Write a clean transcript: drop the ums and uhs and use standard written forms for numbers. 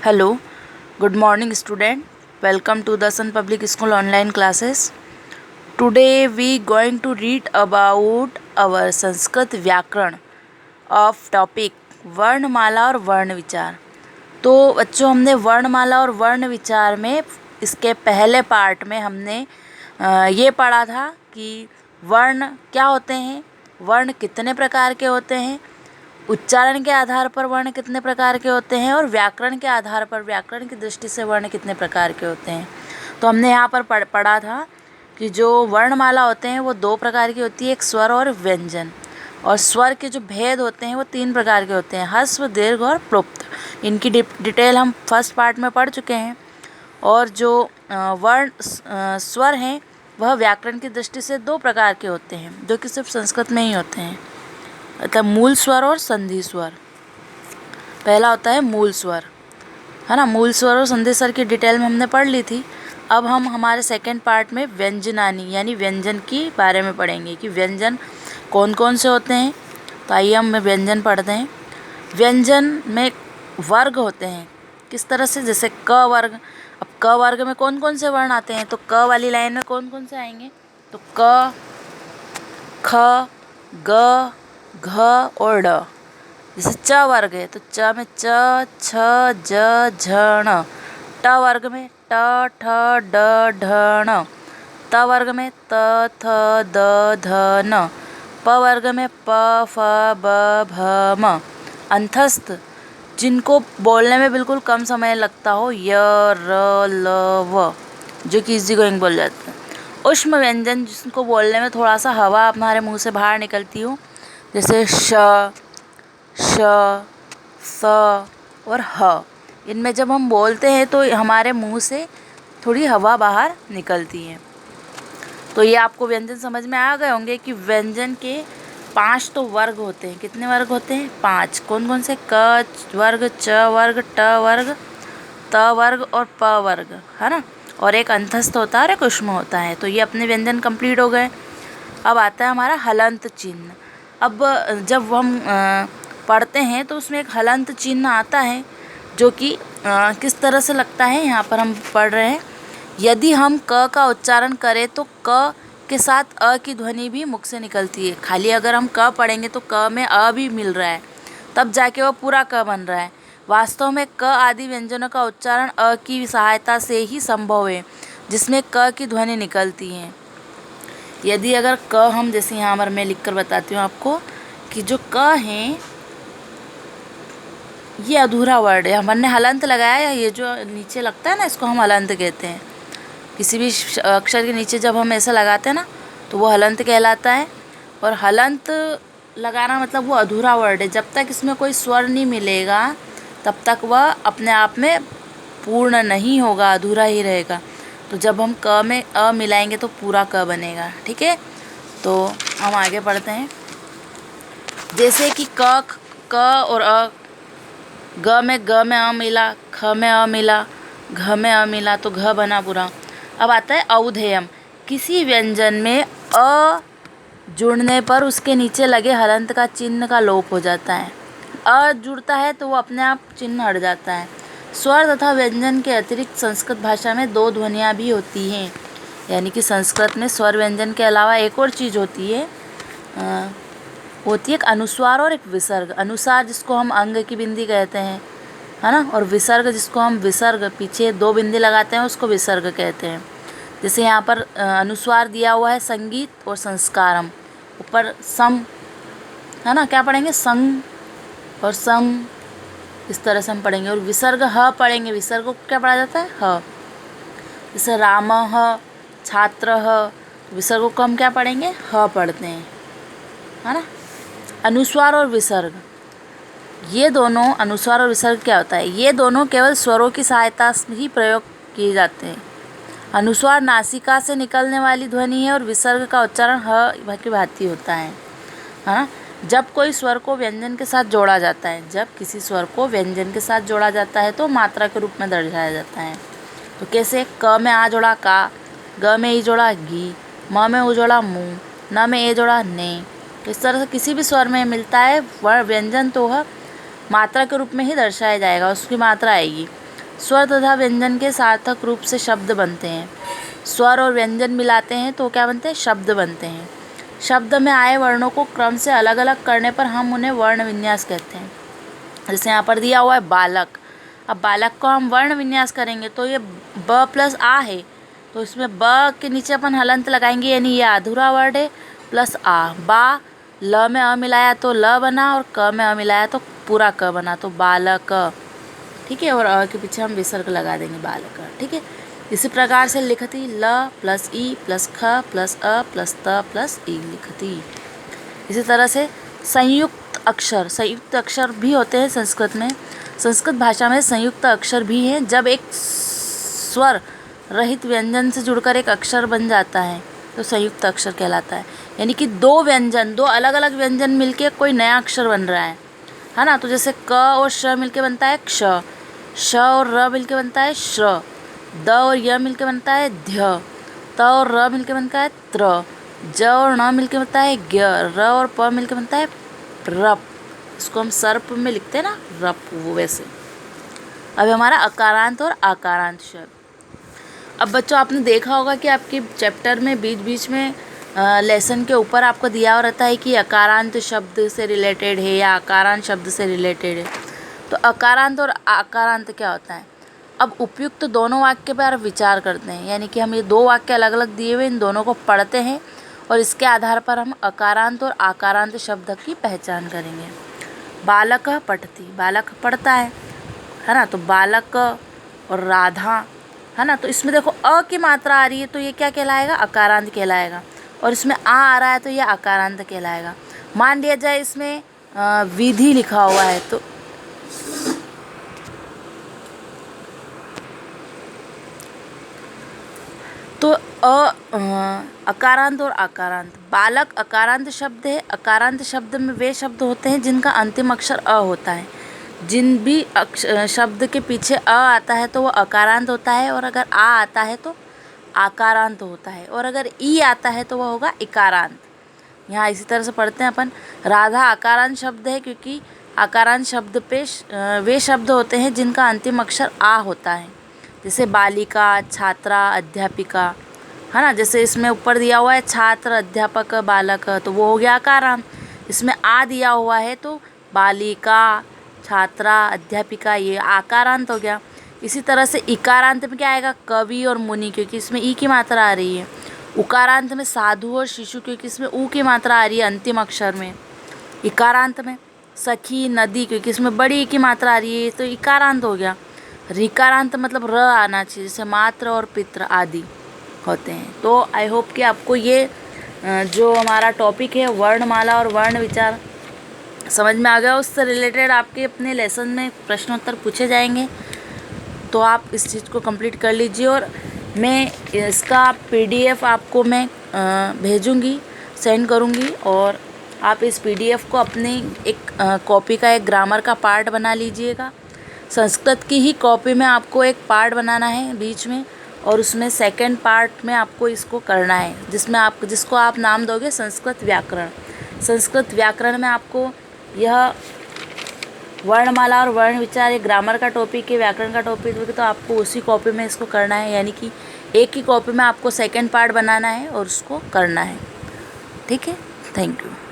Hello, good morning student. Welcome to the Sun Public School online classes. Today we going to read about our Sanskrit व्याकरण of topic वर्णमाला और वर्ण विचार। तो बच्चों हमने वर्णमाला और वर्ण विचार में इसके पहले पार्ट में हमने ये पढ़ा था कि वर्ण क्या होते हैं, वर्ण कितने प्रकार के होते हैं, उच्चारण के आधार पर वर्ण कितने प्रकार के होते हैं और व्याकरण के आधार पर व्याकरण की दृष्टि से वर्ण कितने प्रकार के होते हैं। तो हमने यहाँ पर पढ़ा था कि जो वर्णमाला होते हैं वो 2 प्रकार की होती है, एक स्वर और व्यंजन। और स्वर के जो भेद होते हैं वो 3 प्रकार के होते हैं, ह्रस्व, दीर्घ और प्लुप्त। इनकी डिटेल हम फर्स्ट पार्ट में पढ़ चुके हैं। और जो वर्ण स्वर हैं वह व्याकरण की दृष्टि से 2 प्रकार के होते हैं, जो कि सिर्फ संस्कृत में ही होते हैं, मतलब मूल स्वर और संधि स्वर। पहला होता है मूल स्वर, है ना। मूल स्वर और संधि स्वर की डिटेल में हमने पढ़ ली थी। अब हम हमारे सेकंड पार्ट में व्यंजनानी यानी व्यंजन की बारे में पढ़ेंगे कि व्यंजन कौन कौन से होते हैं। तो आइए हम व्यंजन पढ़ते हैं। व्यंजन में वर्ग होते हैं किस तरह से, जैसे क वर्ग। अब क वर्ग में कौन कौन से वर्ण आते हैं, तो क वाली लाइन में कौन कौन से आएंगे, तो क, ख, ग, घ और ड। जैसे च वर्ग है तो च में च, छ, ज, झ, ण। ट वर्ग में ट, ठ, ड, ढ, ण। त वर्ग में त, थ, द, ध, न। प वर्ग में प, फ, ब, भ, म। अंतस्थ जिनको बोलने में बिल्कुल कम समय लगता हो, य, र, ल, व, जो कि इजी गोइंग बोल जाते हैं। ऊष्म व्यंजन जिनको बोलने में थोड़ा सा हवा हमारे मुंह से बाहर निकलती हो, जैसे श, श, स और ह। इनमें जब हम बोलते हैं तो हमारे मुंह से थोड़ी हवा बाहर निकलती है। तो ये आपको व्यंजन समझ में आ गए होंगे कि व्यंजन के 5 तो वर्ग होते हैं। कितने वर्ग होते हैं, 5। कौन कौन से, क वर्ग, च वर्ग, ट वर्ग, त वर्ग और प वर्ग, है ना। और एक अंतस्थ होता है और एक ऊष्म होता है। तो ये अपने व्यंजन कंप्लीट हो गए। अब आता है हमारा हलंत चिन्ह। अब जब हम पढ़ते हैं तो उसमें एक हलंत चिन्ह आता है जो कि किस तरह से लगता है, यहाँ पर हम पढ़ रहे हैं। यदि हम क का उच्चारण करें तो क के साथ अ की ध्वनि भी मुख से निकलती है। खाली अगर हम क पढ़ेंगे तो क में अ भी मिल रहा है, तब जाके वो पूरा क बन रहा है। वास्तव में क आदि व्यंजनों का उच्चारण अ की सहायता से ही संभव है, जिसमें क की ध्वनि निकलती है। यदि अगर क हम, जैसे यहाँ पर मैं लिख कर बताती हूँ आपको कि जो क है ये अधूरा वर्ड है, हमने हलंत लगाया है। ये जो नीचे लगता है ना, इसको हम हलंत कहते हैं। किसी भी अक्षर के नीचे जब हम ऐसा लगाते हैं ना तो वो हलंत कहलाता है। और हलंत लगाना मतलब वो अधूरा वर्ड है। जब तक इसमें कोई स्वर नहीं मिलेगा तब तक वह अपने आप में पूर्ण नहीं होगा, अधूरा ही रहेगा। तो जब हम क में अ मिलाएंगे तो पूरा क बनेगा, ठीक है। तो हम आगे पढ़ते हैं। जैसे कि क, क और अ, ग में अ मिला, ख में अ मिला, घ में अ मिला तो घ बना पूरा। अब आता है औधेयम। किसी व्यंजन में अ जुड़ने पर उसके नीचे लगे हलंत का चिन्ह का लोप हो जाता है। अ जुड़ता है तो वो अपने आप चिन्ह हट जाता है। स्वर तथा व्यंजन के अतिरिक्त संस्कृत भाषा में 2 ध्वनियाँ भी होती हैं। यानी कि संस्कृत में स्वर व्यंजन के अलावा एक और चीज़ होती है, एक अनुस्वार और एक विसर्ग। अनुस्वार जिसको हम अंग की बिंदी कहते हैं, है ना, और विसर्ग जिसको हम विसर्ग, पीछे 2 बिंदी लगाते हैं, उसको विसर्ग कहते हैं। जैसे यहाँ पर अनुस्वार दिया हुआ है संगीत और संस्कारम, ऊपर सम, है ना, क्या पढ़ेंगे, संग और सम, इस तरह से हम पढ़ेंगे। और विसर्ग ह पढ़ेंगे, विसर्ग को क्या पढ़ा जाता है, ह। जैसे राम ह, छात्र ह, विसर्ग को हम क्या पढ़ेंगे, ह पढ़ते हैं, है ना। अनुस्वार और विसर्ग, ये दोनों, अनुस्वार और विसर्ग क्या होता है, ये दोनों केवल स्वरों की सहायता से ही प्रयोग किए जाते हैं। अनुस्वार नासिका से निकलने वाली ध्वनि है और विसर्ग का उच्चारण ह की भांति होता है ना। जब कोई स्वर को व्यंजन के साथ जोड़ा जाता है, जब किसी स्वर को व्यंजन के साथ जोड़ा जाता है तो मात्रा के रूप में दर्शाया जाता है। तो कैसे, क में आ जोड़ा का, ग में ई जोड़ा गी, म में उ जोड़ा मु, न में ए जोड़ा ने। इस तरह से किसी भी स्वर में मिलता है वह व्यंजन तो वह मात्रा के रूप में ही दर्शाया जाएगा, उसकी मात्रा आएगी। स्वर तथा व्यंजन के सार्थक रूप से शब्द बनते हैं। स्वर और व्यंजन मिलाते हैं तो क्या बनते हैं? शब्द बनते हैं। शब्द में आए वर्णों को क्रम से अलग अलग करने पर हम उन्हें वर्ण विन्यास कहते हैं। जैसे यहाँ पर दिया हुआ है बालक। अब बालक को हम वर्ण विन्यास करेंगे तो ये ब प्लस आ है, तो इसमें ब के नीचे अपन हलंत लगाएंगे, यानी ये अधूरा वर्ड है, प्लस आ। बा, ल में अ मिलाया तो ल बना, और क में अ मिलाया तो पूरा क बना, तो बालक। ठीक है, और अ के पीछे हम विसर्ग लगा देंगे, बालक। ठीक है, इसी प्रकार से लिखती ल प्लस ई प्लस ख प्लस अ प्लस त प्लस ई लिखती। इसी तरह से संयुक्त अक्षर भी होते हैं संस्कृत में। संस्कृत भाषा में संयुक्त अक्षर भी हैं। जब एक स्वर रहित व्यंजन से जुड़कर एक अक्षर बन जाता है तो संयुक्त अक्षर कहलाता है। यानी कि दो अलग अलग व्यंजन मिलके कोई नया अक्षर बन रहा है ना। तो जैसे क और श मिलके बनता है क्ष, श और र मिलके बनता है श्र, द और य मिलके बनता है ध्य, त और र मिलके बनता है त्र, ज और न मिलके बनता है ज्ञ, र और प मिलके बनता है रप। इसको हम सर्प में लिखते हैं ना, रप, वो वैसे। अब हमारा अकारांत और आकारांत शब्द। अब बच्चों आपने देखा होगा कि आपके चैप्टर में बीच बीच में लेसन के ऊपर आपको दिया हुआ रहता है कि अकारांत शब्द से रिलेटेड है या आकारांत शब्द से रिलेटेड है। तो अकारांत और आकारांत क्या होता है? अब उपयुक्त दोनों वाक्य पर विचार करते हैं, यानी कि हम ये दो वाक्य अलग अलग दिए हुए इन दोनों को पढ़ते हैं और इसके आधार पर हम अकारांत और आकारांत शब्द की पहचान करेंगे। बालक पठती, बालक पढ़ता है ना, तो बालक। और राधा, है ना, तो इसमें देखो अ की मात्रा आ रही है तो ये क्या कहलाएगा? अकारांत कहलाएगा। और इसमें आ रहा है तो ये आकारांत कहलाएगा। मान लिया जाए इसमें विधि लिखा हुआ है तो अकारांत और आकारांत। बालक अकारांत शब्द है। अकारांत शब्द में वे शब्द होते हैं जिनका अंतिम अक्षर अ होता है। जिन भी शब्द के पीछे अ आता है तो वो अकारांत होता है, और अगर आ आता है तो आकारांत होता है, और अगर ई आता है तो वह होगा इकारांत। यहाँ इसी तरह से पढ़ते हैं अपन। राधा आकारांत शब्द है क्योंकि आकारांत शब्द पे वे शब्द होते हैं जिनका अंतिम अक्षर आ होता है। जैसे बालिका, छात्रा, अध्यापिका, है ना। जैसे इसमें ऊपर दिया हुआ है छात्र, अध्यापक, बालक, तो वो हो गया आकारांत। इसमें आ दिया हुआ है तो बालिका, छात्रा, अध्यापिका, ये आकारांत हो गया। इसी तरह से इकारांत में क्या आएगा? कवि और मुनि, क्योंकि इसमें ई की मात्रा आ रही है। उकारांत में साधु और शिशु, क्योंकि इसमें ऊ की मात्रा आ रही है अंतिम अक्षर में। इकारांत में सखी, नदी, क्योंकि इसमें बड़ी ई की मात्रा आ रही है तो इकारांत हो गया। ऋकारांत मतलब र आना चाहिए, जैसे मात्र और पित्र आदि होते हैं। तो आई होप कि आपको ये जो हमारा टॉपिक है वर्णमाला और वर्ण विचार समझ में आ गया। उससे रिलेटेड आपके अपने लेसन में प्रश्नोत्तर पूछे जाएंगे, तो आप इस चीज़ को कंप्लीट कर लीजिए। और मैं इसका PDF आपको मैं भेजूँगी, सेंड करूँगी, और आप इस PDF को अपनी एक कॉपी का एक ग्रामर का पार्ट बना लीजिएगा। संस्कृत की ही कॉपी में आपको एक पार्ट बनाना है बीच में, और उसमें सेकंड पार्ट में आपको इसको करना है, जिसको आप नाम दोगे संस्कृत व्याकरण। संस्कृत व्याकरण में आपको यह वर्णमाला और वर्ण विचार, एक ग्रामर का टॉपिक है, व्याकरण का टॉपिक है, तो आपको उसी कॉपी में इसको करना है। यानी कि एक ही कॉपी में आपको सेकंड पार्ट बनाना है और उसको करना है। ठीक है, थैंक यू।